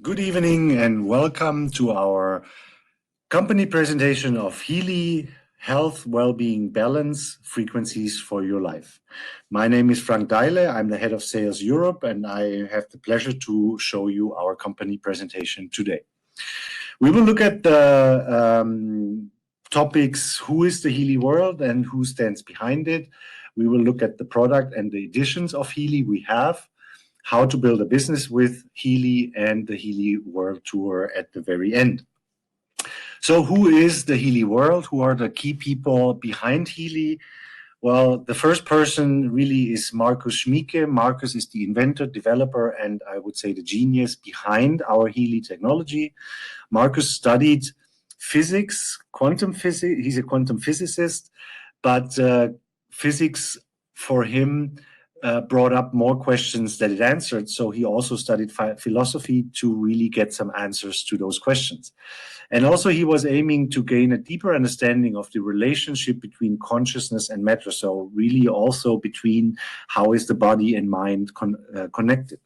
Good evening and welcome to our company presentation of Healy Health, Wellbeing, Balance, Frequencies for Your Life. My name is Frank Deile. I'm the head of Sales Europe, and I have the pleasure to show you our company presentation today. We will look at the topics, who is the Healy world and who stands behind it. We will look at the product and the editions of Healy we have, how to build a business with Healy, and the Healy World Tour at the very end. So who is the Healy world? Who are the key people behind Healy? Well, the first person really is Markus Schmiecke. Markus is the inventor, developer, and I would say the genius behind our Healy technology. Markus studied physics, quantum physics. He's a quantum physicist, but physics for him brought up more questions than it answered. So he also studied philosophy to really get some answers to those questions. And also he was aiming to gain a deeper understanding of the relationship between consciousness and matter. So really also between how is the body and mind connected.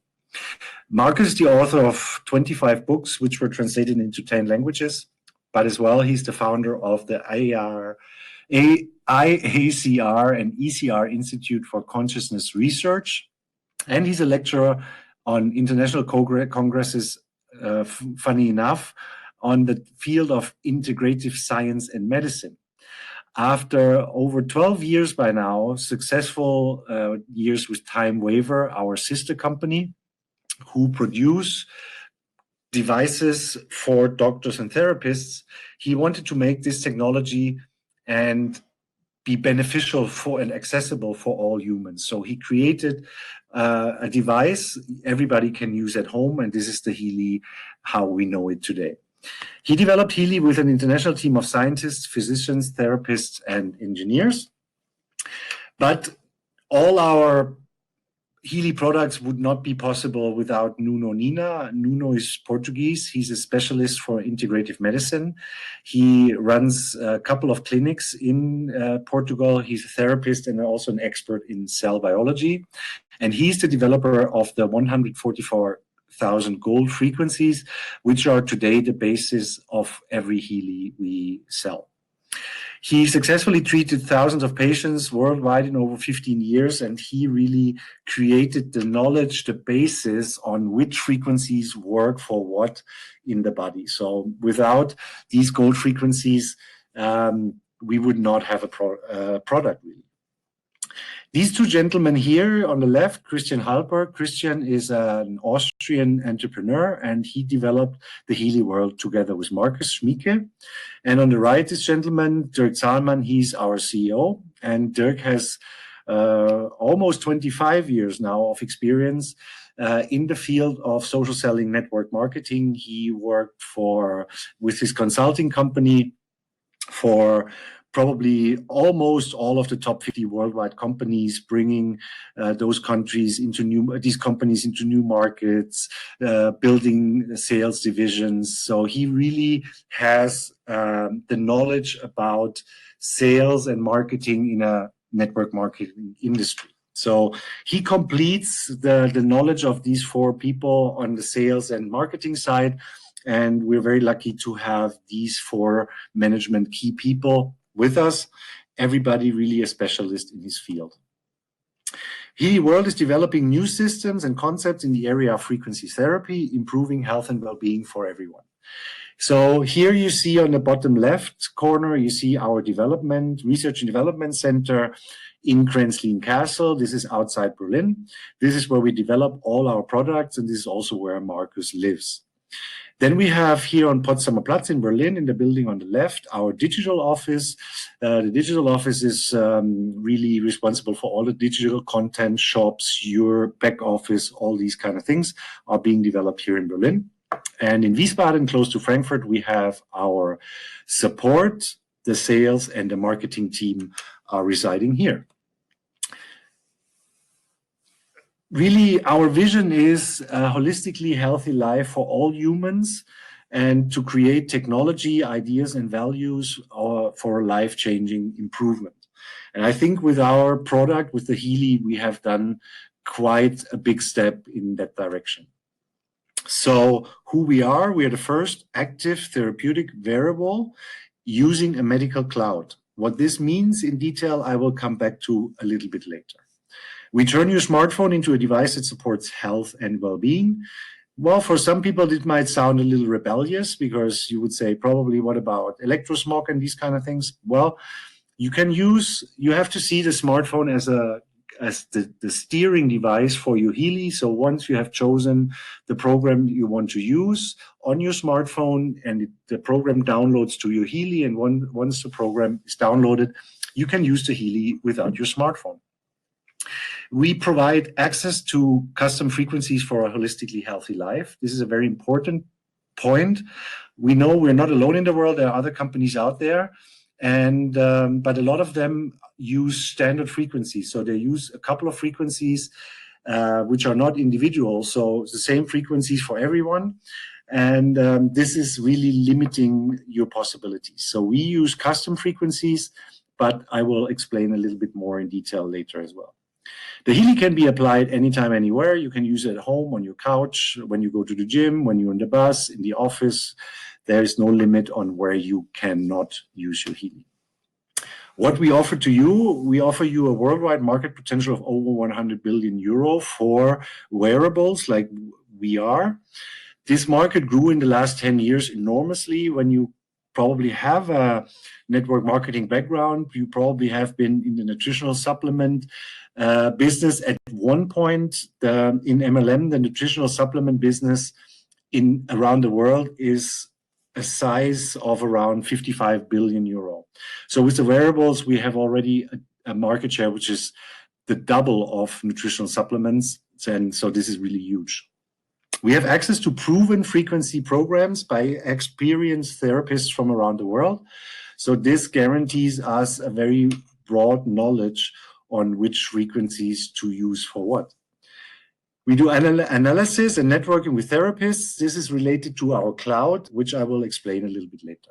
Markus is the author of 25 books, which were translated into 10 languages, but as well, he's the founder of the IACR and ECR Institute for Consciousness Research, and he's a lecturer on international congresses, funny enough, on the field of integrative science and medicine. After over 12 years by now, successful years with timewaver, our sister company, who produce devices for doctors and therapists, he wanted to make this technology and be beneficial for and accessible for all humans. So he created a device everybody can use at home, and this is the Healy, how we know it today. He developed Healy with an international team of scientists, physicians, therapists, and engineers. But all our Healy products would not be possible without Nuno Nina. Nuno is Portuguese. He's a specialist for integrative medicine. He runs a couple of clinics in Portugal. He's a therapist and also an expert in cell biology. And he's the developer of the 144,000 gold frequencies, which are today the basis of every Healy we sell. He successfully treated thousands of patients worldwide in over 15 years, and he really created the knowledge, the basis on which frequencies work for what in the body. So without these gold frequencies, we would not have a product really. These two gentlemen here on the left, Christian Halper. Christian is an Austrian entrepreneur, and he developed the Healy world together with Markus Schmiecke. And on the right, this gentleman, Dirk Zahlmann, he's our CEO. And Dirk has almost 25 years now of experience in the field of social selling, network marketing. He worked with his consulting company for probably almost all of the top 50 worldwide companies, bringing these companies into new markets, building sales divisions. So he really has the knowledge about sales and marketing in a network marketing industry. So he completes the knowledge of these four people on the sales and marketing side. And we're very lucky to have these four management key people with us, everybody really a specialist in his field. Healy World is developing new systems and concepts in the area of frequency therapy, improving health and well-being for everyone. So here you see on the bottom left corner, you see our research and development center in Kränzlin Castle. This is outside Berlin. This is where we develop all our products, and this is also where Markus lives. Then we have here on Potsdamer Platz in Berlin, in the building on the left, our digital office. The digital office is really responsible for all the digital content, shops, your back office, all these kind of things are being developed here in Berlin. And in Wiesbaden, close to Frankfurt, we have our support, the sales and the marketing team are residing here. Really, our vision is a holistically healthy life for all humans and to create technology, ideas, and values for life-changing improvement. And I think with our product, with the Healy, we have done quite a big step in that direction. So who we are the first active therapeutic wearable using a medical cloud. What this means in detail, I will come back to a little bit later. We turn your smartphone into a device that supports health and well-being. Well, for some people, it might sound a little rebellious because you would say, probably, what about electrosmog and these kind of things? Well, you have to see the smartphone as the steering device for your Healy. So once you have chosen the program you want to use on your smartphone and the program downloads to your Healy, and once the program is downloaded, you can use the Healy without your smartphone. We provide access to custom frequencies for a holistically healthy life. This is a very important point. We know we're not alone in the world. There are other companies out there, but a lot of them use standard frequencies. So they use a couple of frequencies which are not individual. So it's the same frequencies for everyone. And this is really limiting your possibilities. So we use custom frequencies, but I will explain a little bit more in detail later as well. The Healy can be applied anytime, anywhere. You can use it at home, on your couch, when you go to the gym, when you're in the bus, in the office. There is no limit on where you cannot use your Healy. What we offer to you, we offer you a worldwide market potential of over 100 billion euro for wearables like we are. This market grew in the last 10 years enormously. When you probably have a network marketing background, you probably have been in the nutritional supplement business at one point. In MLM, the nutritional supplement business around the world is a size of around 55 billion euro. So with the wearables, we have already a market share which is the double of nutritional supplements, and so this is really huge. We have access to proven frequency programs by experienced therapists from around the world. So this guarantees us a very broad knowledge on which frequencies to use for what. We do analysis and networking with therapists. This is related to our cloud, which I will explain a little bit later.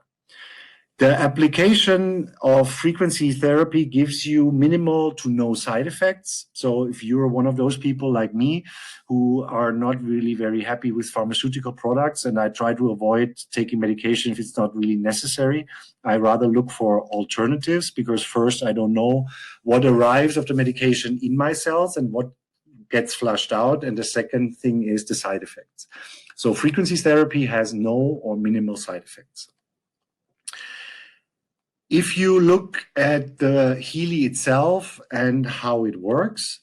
The application of frequency therapy gives you minimal to no side effects. So if you're one of those people like me who are not really very happy with pharmaceutical products, and I try to avoid taking medication if it's not really necessary, I rather look for alternatives, because first, I don't know what arrives of the medication in my cells and what gets flushed out. And the second thing is the side effects. So frequency therapy has no or minimal side effects. If you look at the Healy itself and how it works,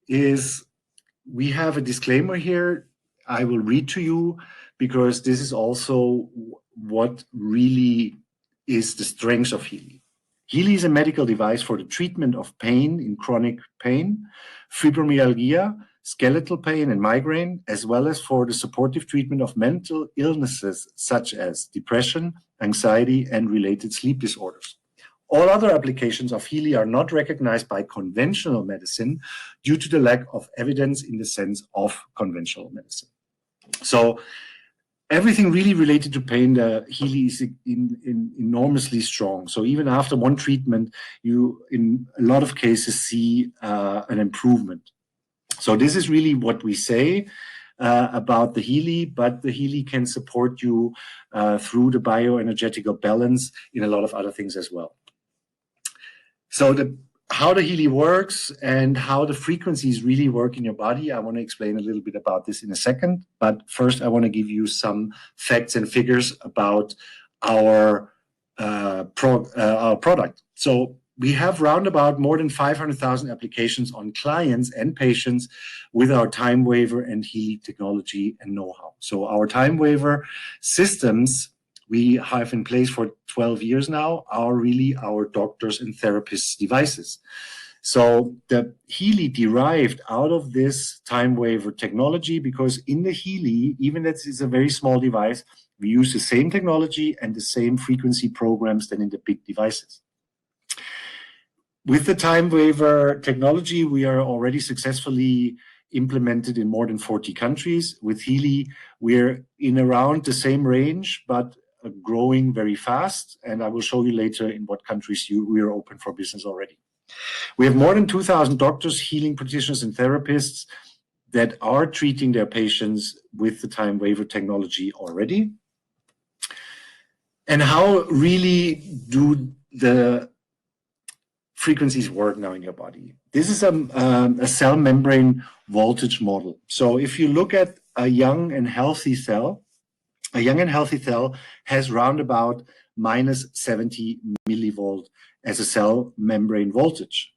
we have a disclaimer here. I will read to you, because this is also what really is the strength of Healy. Healy is a medical device for the treatment of pain in chronic pain, fibromyalgia, skeletal pain, and migraine, as well as for the supportive treatment of mental illnesses such as depression, anxiety, and related sleep disorders. All other applications of Healy are not recognized by conventional medicine due to the lack of evidence in the sense of conventional medicine. So everything really related to pain, the Healy is enormously strong. So even after one treatment, you, in a lot of cases, see an improvement. So this is really what we say about the Healy, but the Healy can support you through the bioenergetical balance in a lot of other things as well. So how the Healy works and how the frequencies really work in your body, I want to explain a little bit about this in a second. But first, I want to give you some facts and figures about our product. So we have roundabout more than 500,000 applications on clients and patients with our timewaver and Healy technology and know-how. So our timewaver systems we have in place for 12 years now are really our doctors and therapists' devices. So the Healy derived out of this timewaver technology, because in the Healy, even though it's a very small device, we use the same technology and the same frequency programs than in the big devices. With the timewaver technology, we are already successfully implemented in more than 40 countries. With Healy, we're in around the same range, but growing very fast. And I will show you later in what countries we are open for business already. We have more than 2,000 doctors, healing practitioners, and therapists that are treating their patients with the timewaver technology already. And how really do the frequencies work now in your body? This is a cell membrane voltage model. So if you look at a young and healthy cell has round about minus 70 millivolt as a cell membrane voltage.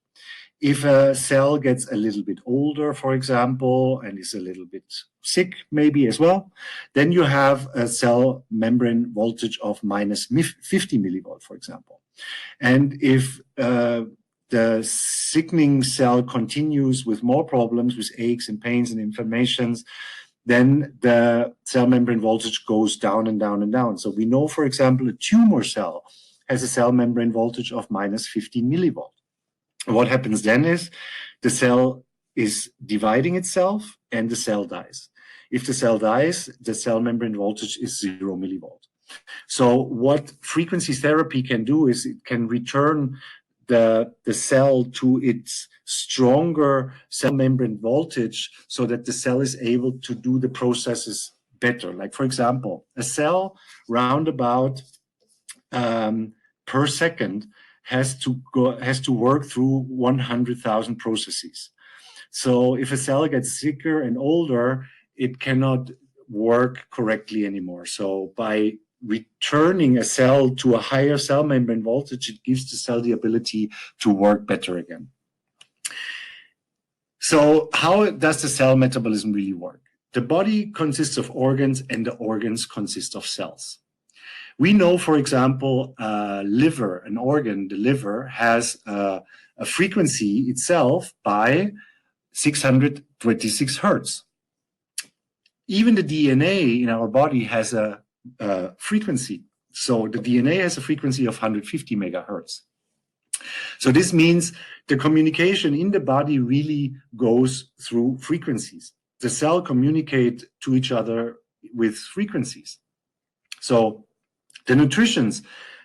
If a cell gets a little bit older, for example, and is a little bit sick maybe as well, then you have a cell membrane voltage of minus 50 millivolt, for example. And if the sickening cell continues with more problems, with aches and pains and inflammations, then the cell membrane voltage goes down and down and down. So we know, for example, a tumor cell has a cell membrane voltage of minus 15 millivolt. What happens then is the cell is dividing itself and the cell dies. If the cell dies, the cell membrane voltage is 0 millivolt. So what frequency therapy can do is it can return the cell to its stronger cell membrane voltage so that the cell is able to do the processes better. Like, for example, a cell roundabout per second has to work through 100,000 processes. So if a cell gets sicker and older, it cannot work correctly anymore. So by returning a cell to a higher cell membrane voltage, it gives the cell the ability to work better again. So how does the cell metabolism really work? The body consists of organs and the organs consist of cells. We know, for example, liver, an organ, the liver, has a frequency itself by 626 hertz. Even the DNA in our body has a frequency. So the DNA has a frequency of 150 megahertz. So this means the communication in the body really goes through frequencies. The cell communicate to each other with frequencies. So the nutritions,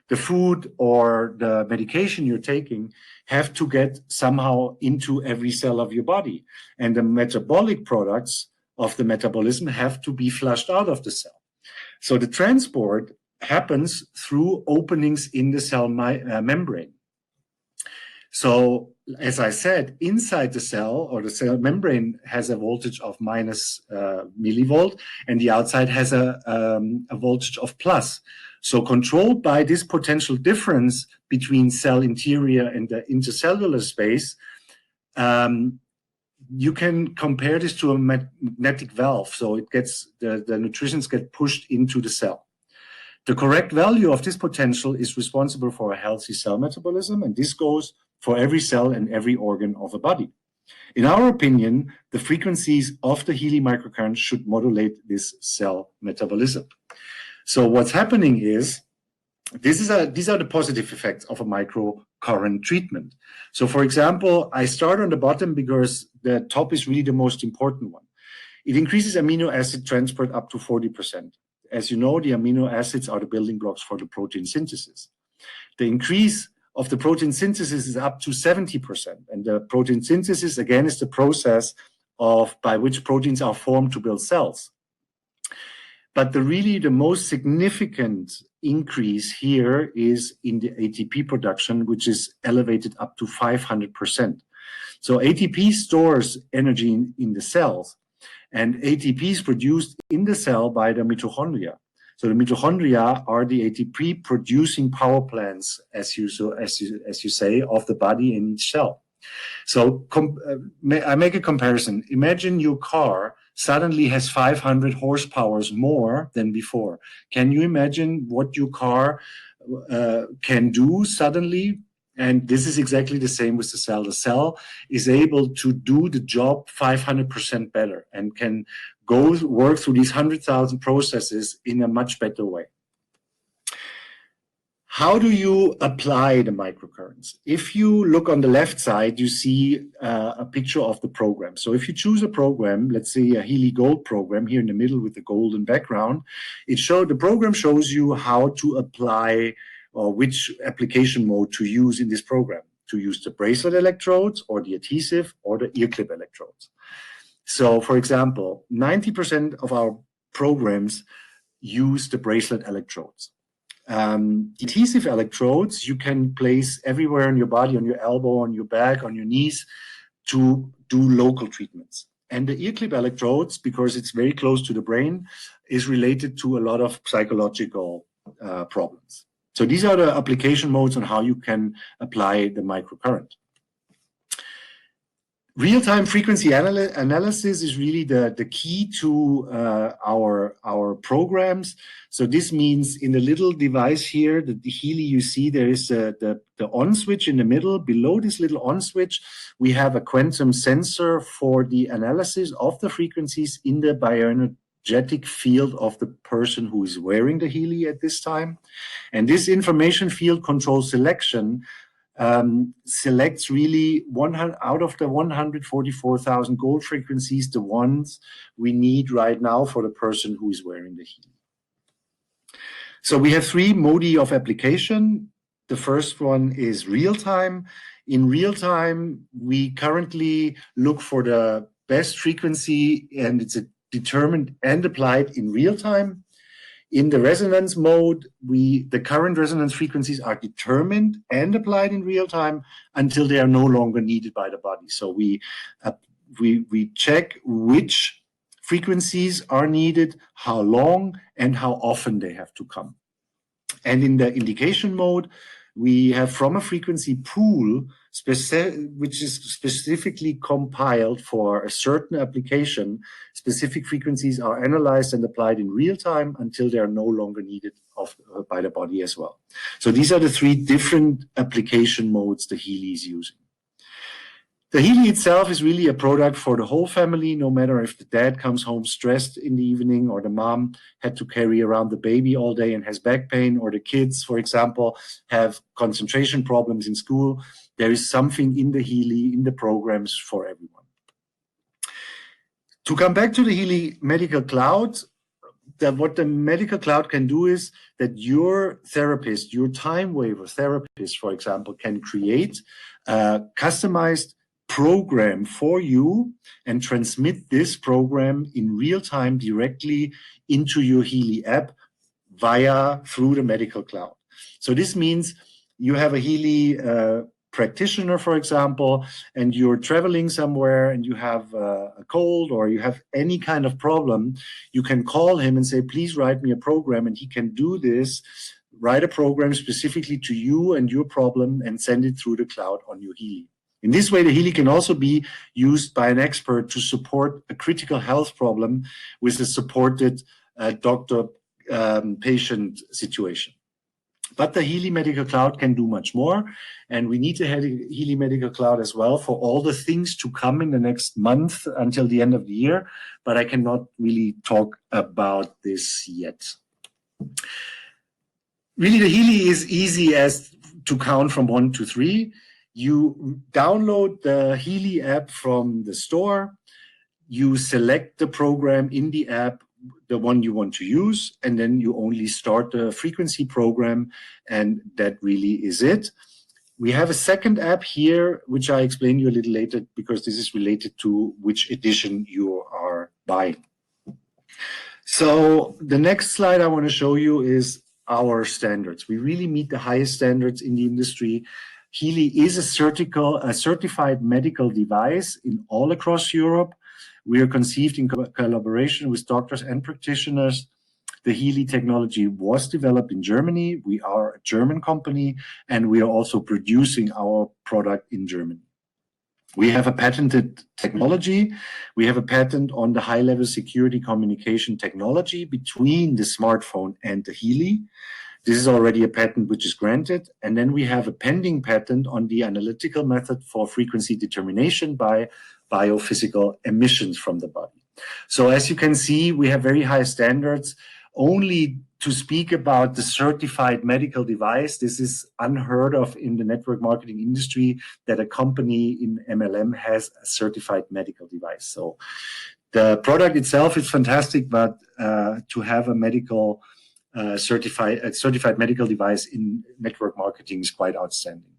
the food or the medication you're taking have to get somehow into every cell of your body. And the metabolic products of the metabolism have to be flushed out of the cell. So the transport happens through openings in the cell membrane. So as I said, inside the cell or the cell membrane has a voltage of minus millivolt, and the outside has a voltage of plus. So controlled by this potential difference between cell interior and the intercellular space, you can compare this to a magnetic valve. So it gets the nutrients get pushed into the cell. The correct value of this potential is responsible for a healthy cell metabolism, and this goes for every cell and every organ of a body. In our opinion, the frequencies of the Healy microcurrent should modulate this cell metabolism. So what's happening is, these are the positive effects of a microcurrent treatment. So for example, I start on the bottom because the top is really the most important one. It increases amino acid transport up to 40%. As you know, the amino acids are the building blocks for the protein synthesis. The increase of the protein synthesis is up to 70%. And the protein synthesis, again, is the process by which proteins are formed to build cells. But the most significant increase here is in the ATP production, which is elevated up to 500%. So ATP stores energy in the cells, and ATP is produced in the cell by the mitochondria. So the mitochondria are the ATP producing power plants, as you say, of the body in each cell. So I make a comparison. Imagine your car suddenly has 500 horsepower more than before. Can you imagine what your car can do suddenly? And this is exactly the same with the cell. The cell is able to do the job 500% better and can work through these 100,000 processes in a much better way. How do you apply the microcurrents? If you look on the left side, you see a picture of the program. So if you choose a program, let's say a Healy Gold program here in the middle with the golden background, the program shows you how to apply or which application mode to use in this program, to use the bracelet electrodes or the adhesive or the ear clip electrodes. So, for example, 90% of our programs use the bracelet electrodes. Adhesive electrodes you can place everywhere on your body, on your elbow, on your back, on your knees, to do local treatments. And the ear clip electrodes, because it's very close to the brain, is related to a lot of psychological problems. So these are the application modes on how you can apply the microcurrent. Real-time frequency analysis is really the key to our programs. So this means in the little device here, the Healy, you see there is the on switch in the middle. Below this little on switch, we have a quantum sensor for the analysis of the frequencies in the bioenergetic field of the person who is wearing the Healy at this time. And this information field control selection selects really 100 out of the 144,000 gold frequencies, the ones we need right now for the person who is wearing the Healy. So we have three modi of application. The first one is real time. In real time, we currently look for the best frequency, and it's determined and applied in real time. In the resonance mode, the current resonance frequencies are determined and applied in real time until they are no longer needed by the body. So we check which frequencies are needed, how long, and how often they have to come. And in the indication mode, we have from a frequency pool, which is specifically compiled for a certain application. Specific frequencies are analyzed and applied in real time until they are no longer needed by the body as well. So these are the three different application modes the Healy is using. The Healy itself is really a product for the whole family, no matter if the dad comes home stressed in the evening, or the mom had to carry around the baby all day and has back pain, or the kids, for example, have concentration problems in school. There is something in the Healy, in the programs for everyone. To come back to the Healy Medical Cloud, what the Medical Cloud can do is that your therapist, your timewaver therapist, for example, can create a customized program for you and transmit this program in real time directly into your Healy app through the Medical Cloud. So this means you have a Healy practitioner, for example, and you're traveling somewhere and you have a cold or you have any kind of problem, you can call him and say, please write me a program, and he can do this, write a program specifically to you and your problem and send it through the cloud on your Healy. In this way, the Healy can also be used by an expert to support a critical health problem with a supported doctor-patient situation. But the Healy Medical Cloud can do much more, and we need to have a Healy Medical Cloud as well for all the things to come in the next month until the end of the year, but I cannot really talk about this yet. Really, the Healy is easy as to count from 1 to 3. You download the Healy app from the store, you select the program in the app, the one you want to use, and then you only start the frequency program, and that really is it. We have a second app here, which I explain you a little later, because this is related to which edition you are buying. So the next slide I want to show you is our standards. We really meet the highest standards in the industry. Healy is a certified medical device in all across Europe. We are conceived in collaboration with doctors and practitioners. The Healy technology was developed in Germany. We are a German company, and we are also producing our product in Germany. We have a patented technology. We have a patent on the high-level security communication technology between the smartphone and the Healy. This is already a patent which is granted. And then we have a pending patent on the analytical method for frequency determination by biophysical emissions from the body. So as you can see, we have very high standards. Only to speak about the certified medical device, this is unheard of in the network marketing industry, that a company in MLM has a certified medical device. So the product itself is fantastic, but to have a medical certified medical device in network marketing is quite outstanding.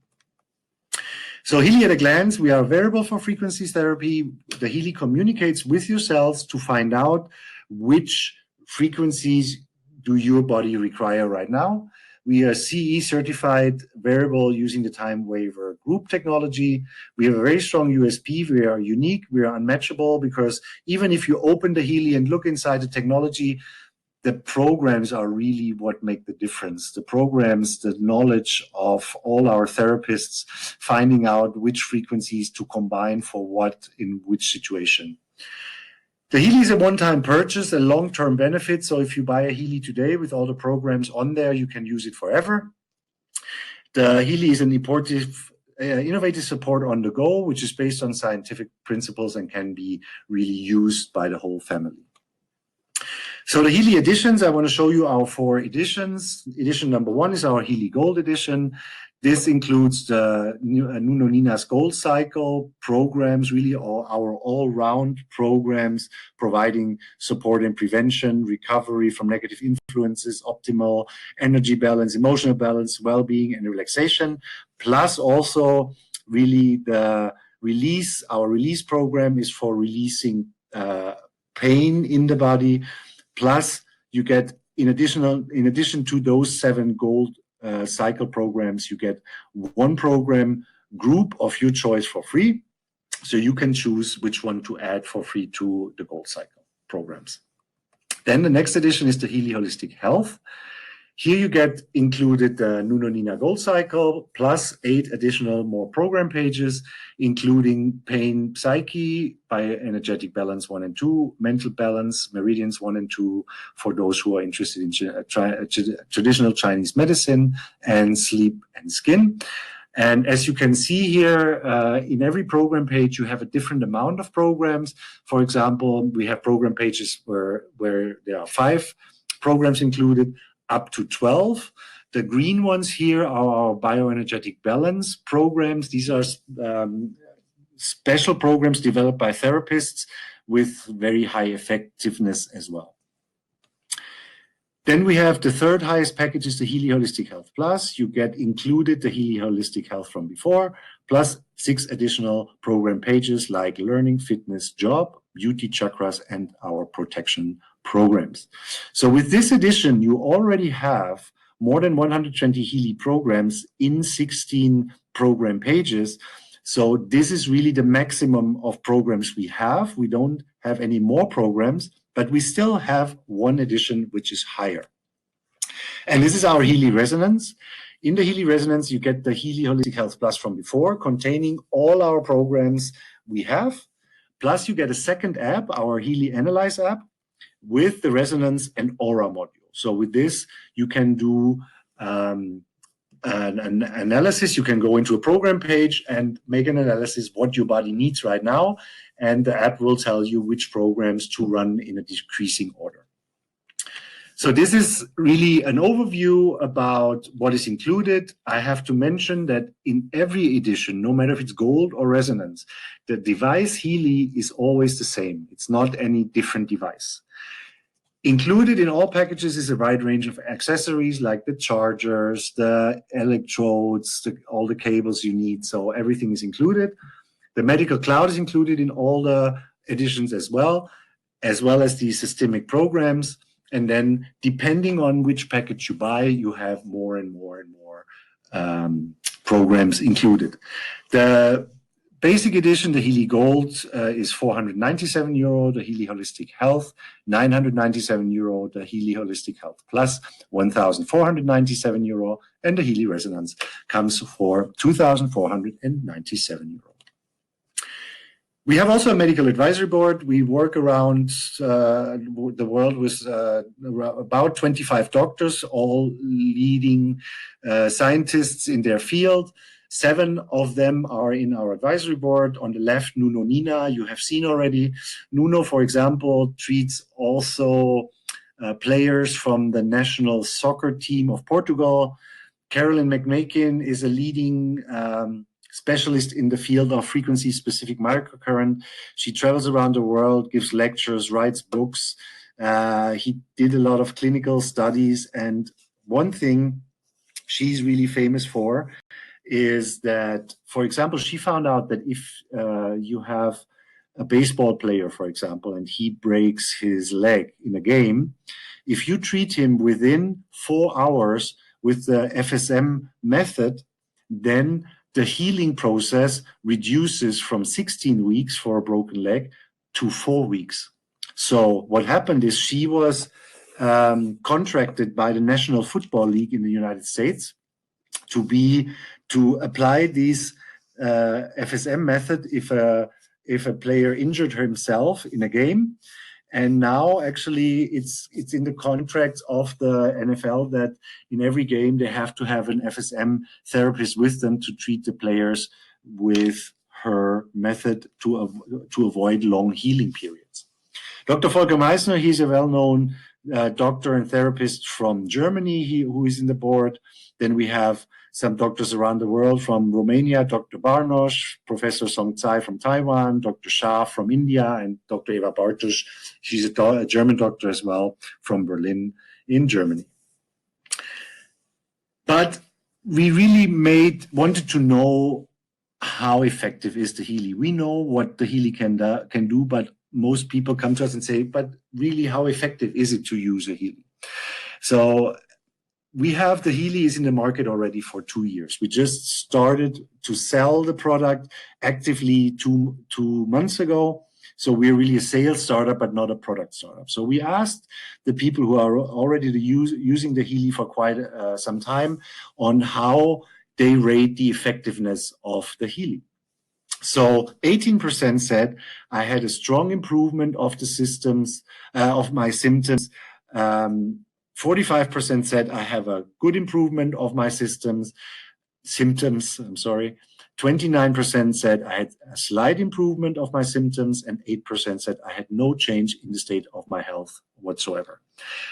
So Healy at a glance, we are variable for frequencies therapy. The Healy communicates with your cells to find out which frequencies do your body require right now. We are CE certified variable using the timewaver group technology. We have a very strong USP. We are unique. We are unmatchable because even if you open the Healy and look inside the technology, the programs are really what make the difference. The programs, the knowledge of all our therapists, finding out which frequencies to combine for what in which situation. The Healy is a one-time purchase, a long-term benefit. So if you buy a Healy today with all the programs on there, you can use it forever. The Healy is an innovative support on the go, which is based on scientific principles and can be really used by the whole family. So the Healy editions, I want to show you our 4 editions. Edition number 1 is our Healy Gold edition. This includes the Nuno Nina's Gold Cycle programs, really our all-round programs providing support and prevention, recovery from negative influences, optimal energy balance, emotional balance, well-being, and relaxation. Plus also really the release, our release program is for releasing pain in the body. Plus, you get, in addition to those 7 gold cycle programs, you get 1 program group of your choice for free. So you can choose which one to add for free to the gold cycle programs. Then the next edition is the Healy Holistic Health. Here you get included the Nuno Nina Gold Cycle plus 8 additional more program pages, including Pain Psyche, Bioenergetic Balance 1 and 2, Mental Balance, Meridians 1 and 2 for those who are interested in traditional Chinese medicine, and Sleep and Skin. And as you can see here, in every program page, you have a different amount of programs. For example, we have program pages where there are 5 programs included, up to 12. The green ones here are our bioenergetic balance programs. These are special programs developed by therapists with very high effectiveness as well. Then we have the third highest package is the Healy Holistic Health Plus. You get included the Healy Holistic Health from before, plus 6 additional program pages like learning, fitness, job, beauty, chakras, and our protection programs. So with this edition, you already have more than 120 Healy programs in 16 program pages. So this is really the maximum of programs we have. We don't have any more programs, but we still have 1 edition which is higher. And this is our Healy Resonance. In the Healy Resonance, you get the Healy Holistic Health Plus from before, containing all our programs we have. Plus, you get a second app, our Healy Analyze app, with the Resonance and Aura module. So with this, you can do an analysis. You can go into a program page and make an analysis what your body needs right now, and the app will tell you which programs to run in a decreasing order. So this is really an overview about what is included. I have to mention that in every edition, no matter if it's gold or resonance, the device Healy is always the same. It's not any different device. Included in all packages is a wide range of accessories like the chargers, the electrodes, all the cables you need. So everything is included. The medical cloud is included in all the editions as well as the systemic programs. And then depending on which package you buy, you have more and more and more programs included. The basic edition, the Healy Gold, is €497. The Healy Holistic Health, €997. The Healy Holistic Health Plus, €1,497. And the Healy Resonance comes for €2,497. We have also a medical advisory board. We work around the world with about 25 doctors, all leading scientists in their field. 7 of them are in our advisory board. On the left, Nuno Nina, you have seen already. Nuno, for example, treats also players from the national soccer team of Portugal. Carolyn McMakin is a leading specialist in the field of frequency-specific microcurrent. She travels around the world, gives lectures, writes books. He did a lot of clinical studies. And one thing she's really famous for is that, for example, she found out that if you have a baseball player, for example, and he breaks his leg in a game, if you treat him within 4 hours with the FSM method, then the healing process reduces from 16 weeks for a broken leg to 4 weeks. So what happened is she was contracted by the National Football League in the United States to apply these FSM method if a player injured himself in a game. And now actually it's in the contracts of the NFL that in every game they have to have an FSM therapist with them to treat the players with her method to avoid long healing periods. Dr. Volker Meissner, he's a well-known doctor and therapist from Germany who is in the board. Then we have some doctors around the world from Romania, Dr. Barnos, Professor Song Tsai from Taiwan, Dr. Shah from India, and Dr. Eva Bartosch. She's a German doctor as well from Berlin in Germany. But we really wanted to know how effective is the Healy. We know what the Healy can do, but most people come to us and say, but really, how effective is it to use a Healy? So we have the Healy is in the market already for 2 years. We just started to sell the product actively two months ago. So we're really a sales startup, but not a product startup. So we asked the people who are already using the Healy for quite some time on how they rate the effectiveness of the Healy. So 18% said I had a strong improvement of the systems, of my symptoms. 45% said I have a good improvement of my symptoms. 29% said I had a slight improvement of my symptoms, and 8% said I had no change in the state of my health whatsoever.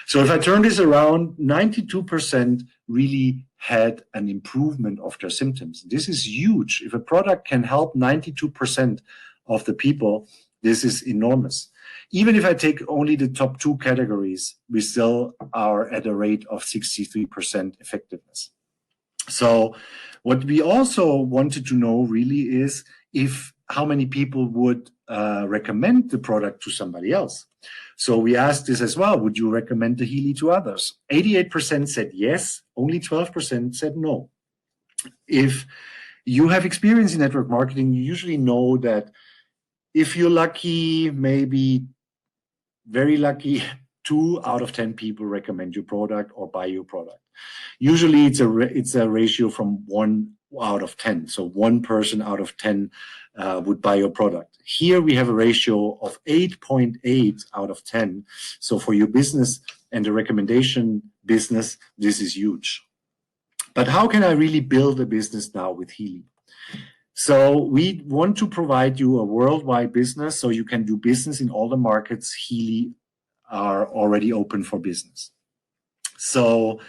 So if I turn this around, 92% really had an improvement of their symptoms. This is huge. If a product can help 92% of the people, this is enormous. Even if I take only the top 2 categories, we still are at a rate of 63% effectiveness. So what we also wanted to know really is how many people would recommend the product to somebody else. So we asked this as well. Would you recommend the Healy to others? 88% said yes. Only 12% said no. If you have experience in network marketing, you usually know that if you're lucky, maybe very lucky, 2 out of 10 people recommend your product or buy your product. Usually it's a ratio from 1 out of 10. So 1 person out of 10 would buy your product. Here we have a ratio of 8.8 out of 10. So for your business and the recommendation business, this is huge. But how can I really build a business now with Healy? So we want to provide you a worldwide business so you can do business in all the markets Healy are already open for business. So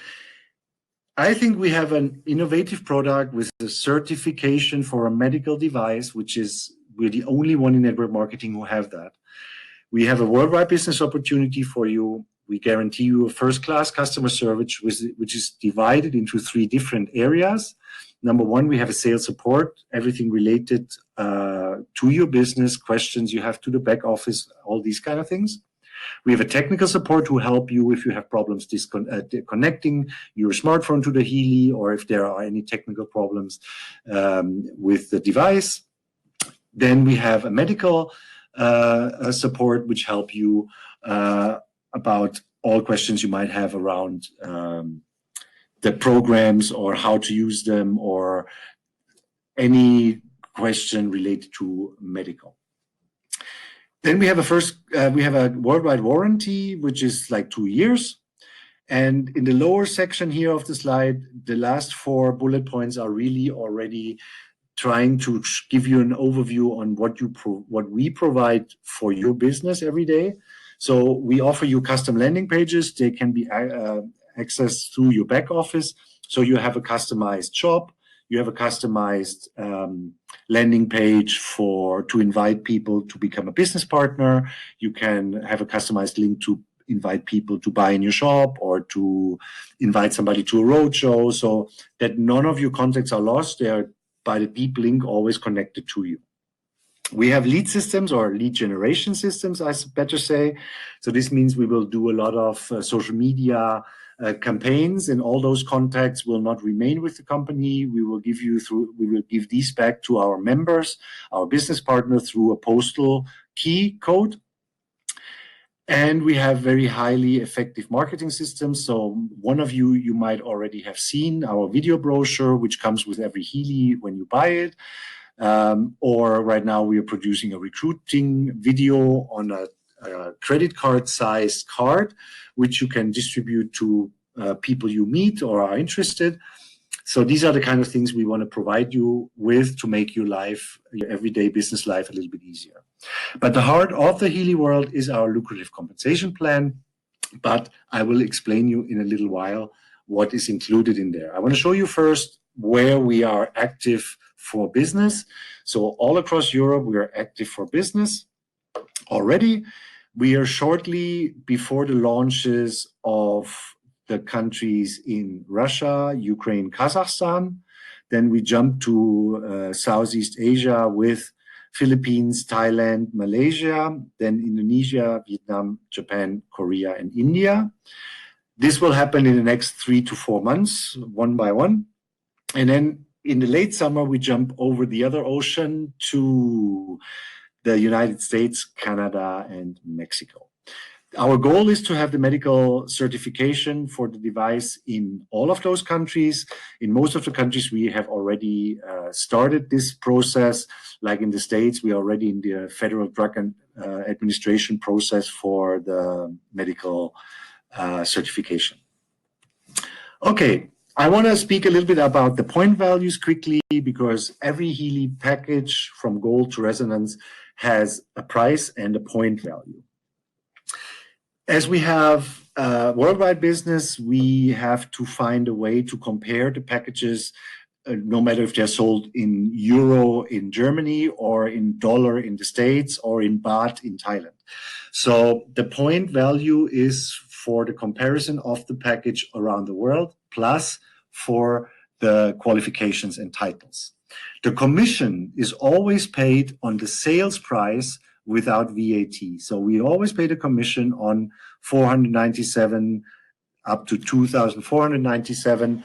I think we have an innovative product with a certification for a medical device, we're the only one in network marketing who have that. We have a worldwide business opportunity for you. We guarantee you a first-class customer service, which is divided into 3 different areas. Number 1, we have a sales support, everything related to your business, questions you have to the back office, all these kind of things. We have a technical support to help you if you have problems connecting your smartphone to the Healy, or if there are any technical problems with the device. Then we have a medical support, which help you about all questions you might have around the programs or how to use them, or any question related to medical. Then we have a worldwide warranty, which is like 2 years. And in the lower section here of the slide, the last 4 bullet points are really already trying to give you an overview on what we provide for your business every day. So we offer you custom landing pages. They can be accessed through your back office. So you have a customized shop. You have a customized landing page to invite people to become a business partner. You can have a customized link to invite people to buy in your shop or to invite somebody to a roadshow, so that none of your contacts are lost. They are, by the deep link, always connected to you. We have lead systems, or lead generation systems, I better say. So this means we will do a lot of social media campaigns, and all those contacts will not remain with the company. We will give these back to our members, our business partner, through a postal key code. And we have very highly effective marketing systems. So one of you might already have seen our video brochure, which comes with every Healy when you buy it. Or right now we are producing a recruiting video on a credit card sized card, which you can distribute to people you meet or are interested. So these are the kind of things we want to provide you with to make your life, your everyday business life, a little bit easier. But the heart of the Healy world is our lucrative compensation plan. But I will explain you in a little while what is included in there. I want to show you first where we are active for business. So all across Europe, we are active for business already. We are shortly before the launches of the countries in Russia, Ukraine, Kazakhstan. Then we jump to Southeast Asia with Philippines, Thailand, Malaysia, then Indonesia, Vietnam, Japan, Korea, and India. This will happen in the next 3 to 4 months, one by one. And then in the late summer, we jump over the other ocean to the United States, Canada, and Mexico. Our goal is to have the medical certification for the device in all of those countries. In most of the countries, we have already started this process. Like in the States, we are already in the Federal Drug Administration process for the medical certification. Okay, I want to speak a little bit about the point values quickly, because every Healy package from gold to resonance has a price and a point value. As we have worldwide business, we have to find a way to compare the packages, no matter if they're sold in euro in Germany or in dollar in the States or in baht in Thailand. So the point value is for the comparison of the package around the world, plus for the qualifications and titles. The commission is always paid on the sales price without VAT. So we always pay the commission on 497 up to 2,497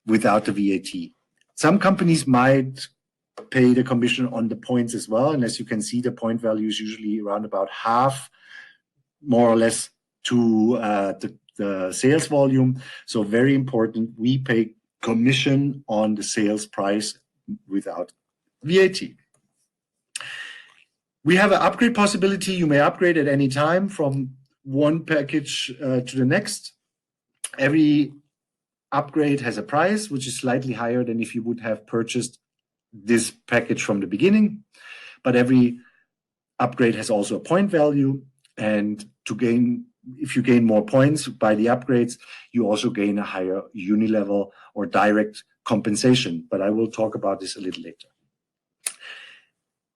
without the VAT. Some companies might pay the commission on the points as well. And as you can see, the point value is usually around about half, more or less, to the sales volume. So very important, we pay commission on the sales price without VAT. We have an upgrade possibility. You may upgrade at any time from one package to the next. Every upgrade has a price, which is slightly higher than if you would have purchased this package from the beginning. But every upgrade has also a point value. And if you gain more points by the upgrades, you also gain a higher unilevel or direct compensation. But I will talk about this a little later.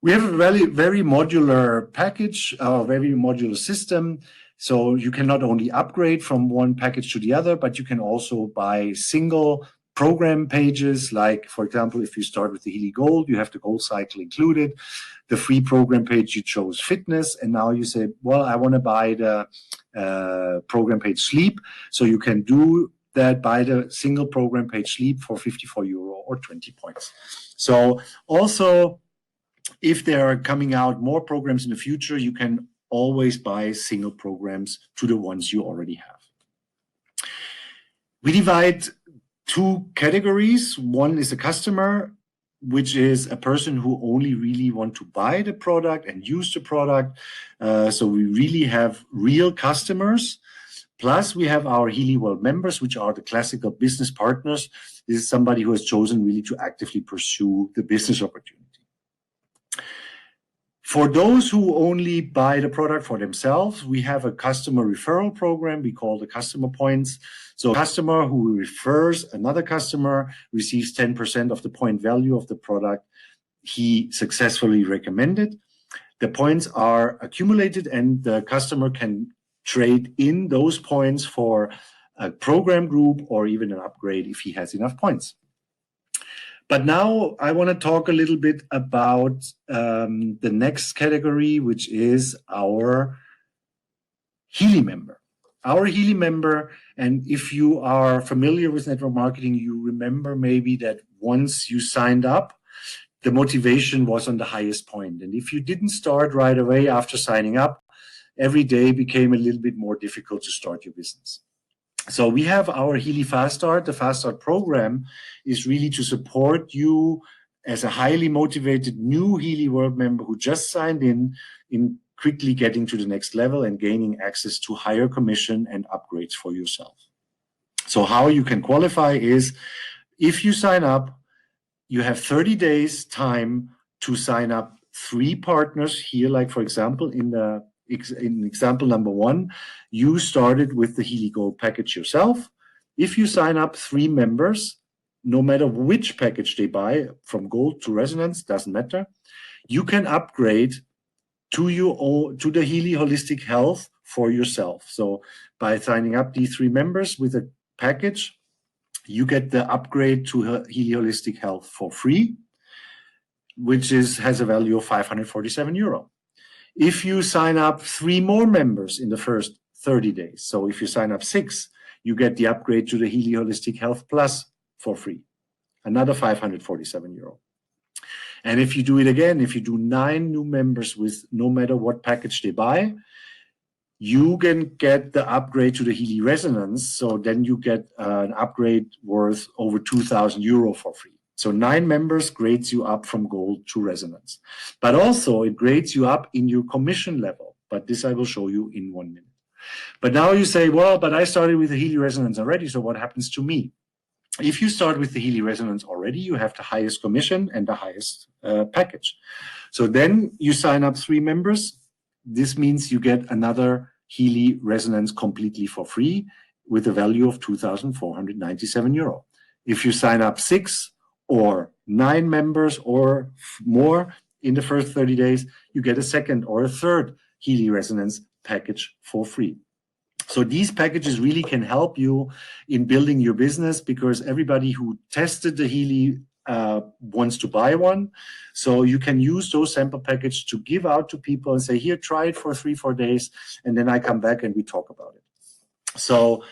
We have a very modular package, a very modular system. So you can not only upgrade from one package to the other, but you can also buy single program pages. Like, for example, if you start with the Healy Gold, you have the Gold cycle included. The free program page, you chose fitness. And now you say, well, I want to buy the program page sleep. So you can do that, buy the single program page sleep for 54 euro or 20 points. So also, if there are coming out more programs in the future, you can always buy single programs to the ones you already have. We divide two categories. One is a customer, which is a person who only really want to buy the product and use the product. So we really have real customers. Plus, we have our Healy World members, which are the classical business partners. This is somebody who has chosen really to actively pursue the business opportunity. For those who only buy the product for themselves, we have a customer referral program we call the customer points. So a customer who refers another customer receives 10% of the point value of the product he successfully recommended. The points are accumulated and the customer can trade in those points for a program group or even an upgrade if he has enough points. But now I want to talk a little bit about the next category, which is our Healy member. Our Healy member, and if you are familiar with network marketing, you remember maybe that once you signed up, the motivation was on the highest point. And if you didn't start right away after signing up, every day became a little bit more difficult to start your business. So we have our Healy Fast Start. The Fast Start program is really to support you as a highly motivated new Healy World member who just signed in quickly getting to the next level and gaining access to higher commission and upgrades for yourself. So how you can qualify is, if you sign up, you have 30 days time to sign up 3 partners here. Like, for example, in example number 1, you started with the Healy Gold package yourself. If you sign up 3 members, no matter which package they buy, from Gold to Resonance, doesn't matter, you can upgrade to the Healy Holistic Health for yourself. So by signing up these 3 members with a package, you get the upgrade to Healy Holistic Health for free, which has a value of 547 euro. If you sign up 3 more members in the first 30 days, so if you sign up 6, you get the upgrade to the Healy Holistic Health Plus for free, another 547 euro. And if you do it again, if you do 9 new members with no matter what package they buy, you can get the upgrade to the Healy Resonance. So then you get an upgrade worth over 2,000 euro for free. So 9 members grades you up from Gold to Resonance. But also it grades you up in your commission level. But this I will show you in 1 minute. But now you say, well, but I started with the Healy Resonance already, so what happens to me? If you start with the Healy Resonance already, you have the highest commission and the highest package. So then you sign up 3 members. This means you get another Healy Resonance completely for free with a value of 2,497 euro. If you sign up 6 or 9 members or more in the first 30 days, you get a second or a third Healy Resonance package for free. So these packages really can help you in building your business, because everybody who tested the Healy wants to buy one. So you can use those sample packages to give out to people and say, here, try it for 3-4 days, and then I come back and we talk about it. So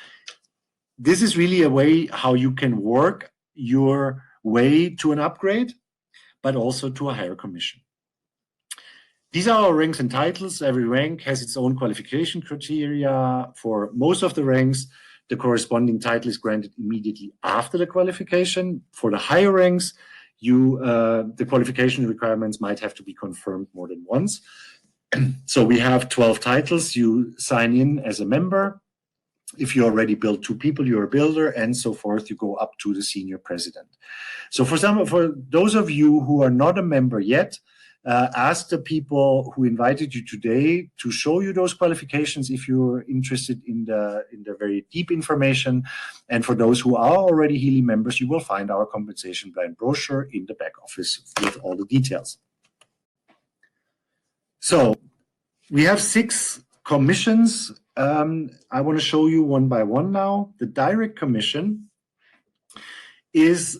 this is really a way how you can work your way to an upgrade, but also to a higher commission. These are our ranks and titles. Every rank has its own qualification criteria. For most of the ranks, the corresponding title is granted immediately after the qualification. For the higher ranks, the qualification requirements might have to be confirmed more than once. So we have 12 titles. You sign in as a member. If you already build 2 people, you're a builder, and so forth. You go up to the senior president. So for those of you who are not a member yet, ask the people who invited you today to show you those qualifications if you're interested in the very deep information. And for those who are already Healy members, you will find our compensation plan brochure in the back office with all the details. So we have 6 commissions. I want to show you one by one now. The direct commission is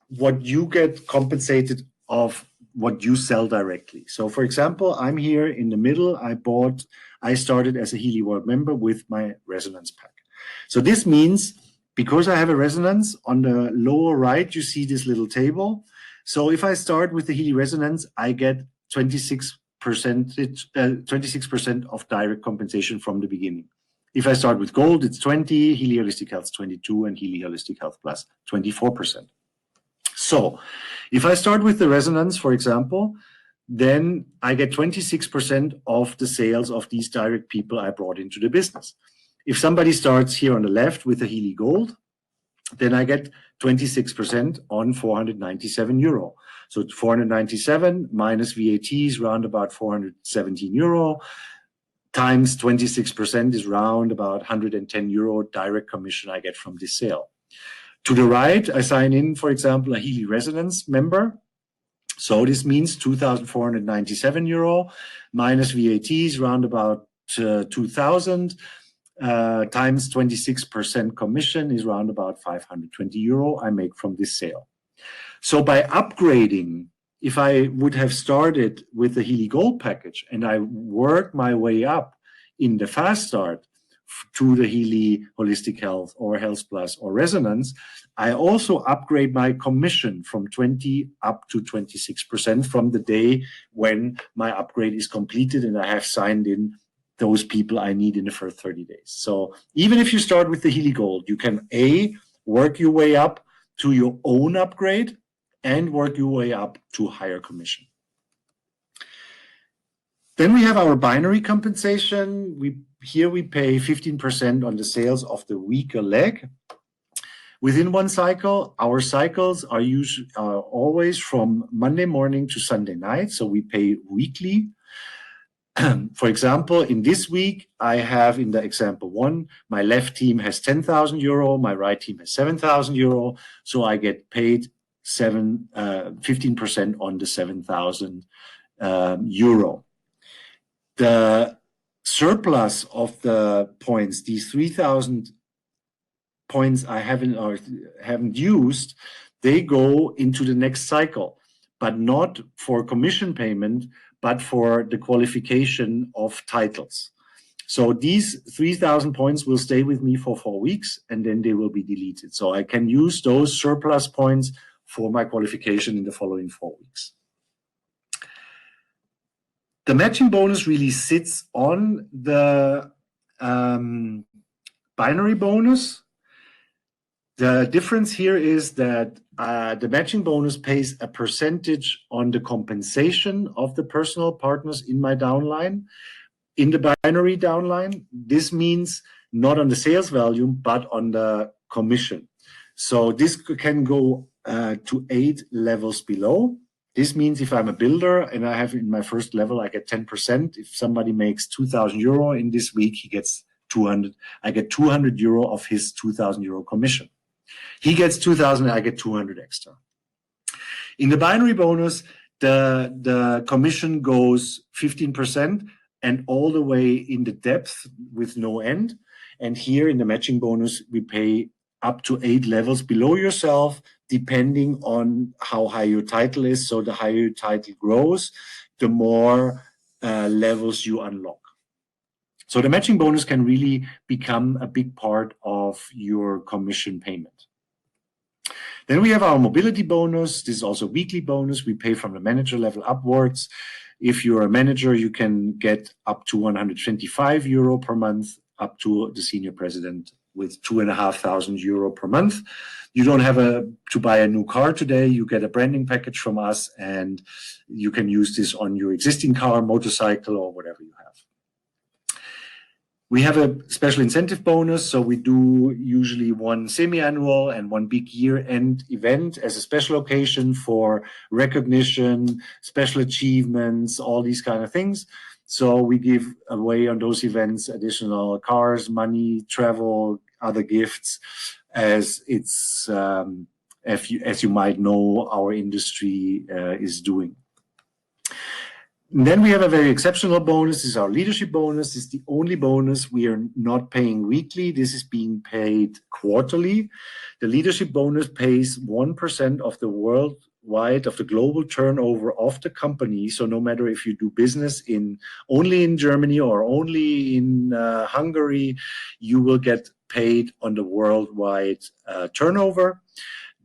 what you get compensated of what you sell directly. So for example, I'm here in the middle. I started as a Healy World member with my Resonance pack. So this means, because I have a Resonance, on the lower right, you see this little table. So if I start with the Healy Resonance, I get 26% of direct compensation from the beginning. If I start with Gold, it's 20, Healy Holistic Health 22, and Healy Holistic Health Plus 24%. So if I start with the Resonance, for example, then I get 26% of the sales of these direct people I brought into the business. If somebody starts here on the left with a Healy Gold, then I get 26% on 497 euro. So 497 minus VAT is round about 417 euro, times 26% is round about 110 euro direct commission I get from this sale. To the right, I sign in, for example, a Healy Resonance member. So this means 2,497 euro minus VAT is round about 2,000 times 26% commission is around about 520 euro I make from this sale. So by upgrading, if I would have started with the Healy Gold package and I worked my way up in the fast start to the Healy Holistic Health or Health Plus or Resonance, I also upgrade my commission from 20 up to 26% from the day when my upgrade is completed and I have signed in those people I need in the first 30 days. So even if you start with the Healy Gold, you can work your way up to your own upgrade and work your way up to higher commission. Then we have our binary compensation. Here we pay 15% on the sales of the weaker leg. Within one cycle, our cycles are always from Monday morning to Sunday night, so we pay weekly. For example, in this week, I have in the example 1, my left team has 10,000 euro, my right team has 7,000 euro, so I get paid 15% on the 7,000 euro. The surplus of the points, these 3,000 points I haven't used, they go into the next cycle, but not for commission payment, but for the qualification of titles. So these 3,000 points will stay with me for 4 weeks and then they will be deleted. So I can use those surplus points for my qualification in the following 4 weeks. The matching bonus really sits on the binary bonus. The difference here is that the matching bonus pays a percentage on the compensation of the personal partners in my downline. In the binary downline, this means not on the sales volume, but on the commission. So this can go to 8 levels below. This means if I'm a builder and I have in my first level, I get 10%. If somebody makes 2,000 euro in this week, he gets 200. I get 200 euro of his 2,000 euro commission. He gets 2,000, I get 200 extra. In the binary bonus, the commission goes 15% and all the way in the depth with no end. And here in the matching bonus, we pay up to 8 levels below yourself, depending on how high your title is. So the higher your title grows, the more levels you unlock. So the matching bonus can really become a big part of your commission payment. Then we have our mobility bonus. This is also a weekly bonus. We pay from the manager level upwards. If you're a manager, you can get up to 125 euro per month, up to the senior president with 2,500 euro per month. You don't have to buy a new car today. You get a branding package from us and you can use this on your existing car, motorcycle, or whatever you have. We have a special incentive bonus, so we do usually one semi-annual and one big year-end event as a special occasion for recognition, special achievements, all these kind of things. So we give away on those events additional cars, money, travel, other gifts, as it's as you might know, our industry is doing. And then we have a very exceptional bonus. This is our leadership bonus. This is the only bonus we are not paying weekly. This is being paid quarterly. The leadership bonus pays 1% of the worldwide, of the global turnover of the company. So no matter if you do business only in Germany or only in Hungary, you will get paid on the worldwide turnover.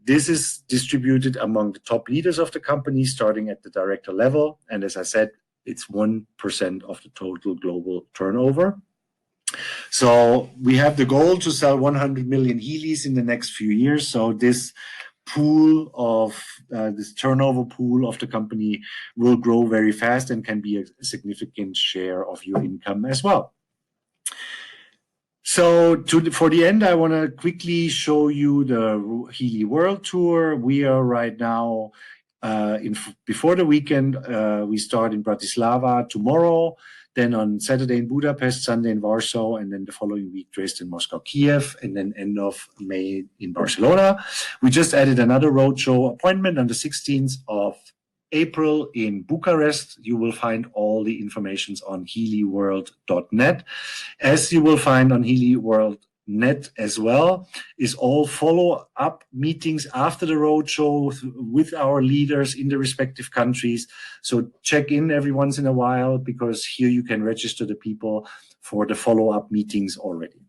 This is distributed among the top leaders of the company, starting at the director level. And as I said, it's 1% of the total global turnover. So we have the goal to sell 100 million Healys in the next few years. So this pool of, this turnover pool of the company will grow very fast and can be a significant share of your income as well. So for the end, I want to quickly show you the Healy World Tour. We are right now, before the weekend, we start in Bratislava tomorrow, then on Saturday in Budapest, Sunday in Warsaw, and then the following week, Dresden, Moscow, Kiev, and then end of May in Barcelona. We just added another roadshow appointment on the 16th of April in Bucharest. You will find all the information on healyworld.net. As you will find on healyworld.net as well, is all follow-up meetings after the roadshow with our leaders in the respective countries. So check in every once in a while, because here you can register the people for the follow-up meetings already.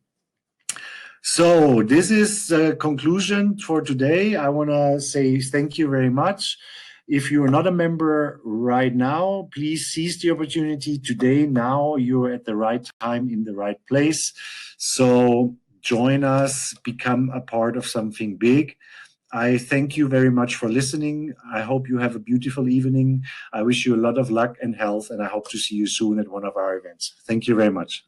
So this is the conclusion for today. I want to say thank you very much. If you're not a member right now, please seize the opportunity today. Now you're at the right time in the right place. So join us, become a part of something big. I thank you very much for listening. I hope you have a beautiful evening. I wish you a lot of luck and health, and I hope to see you soon at one of our events. Thank you very much.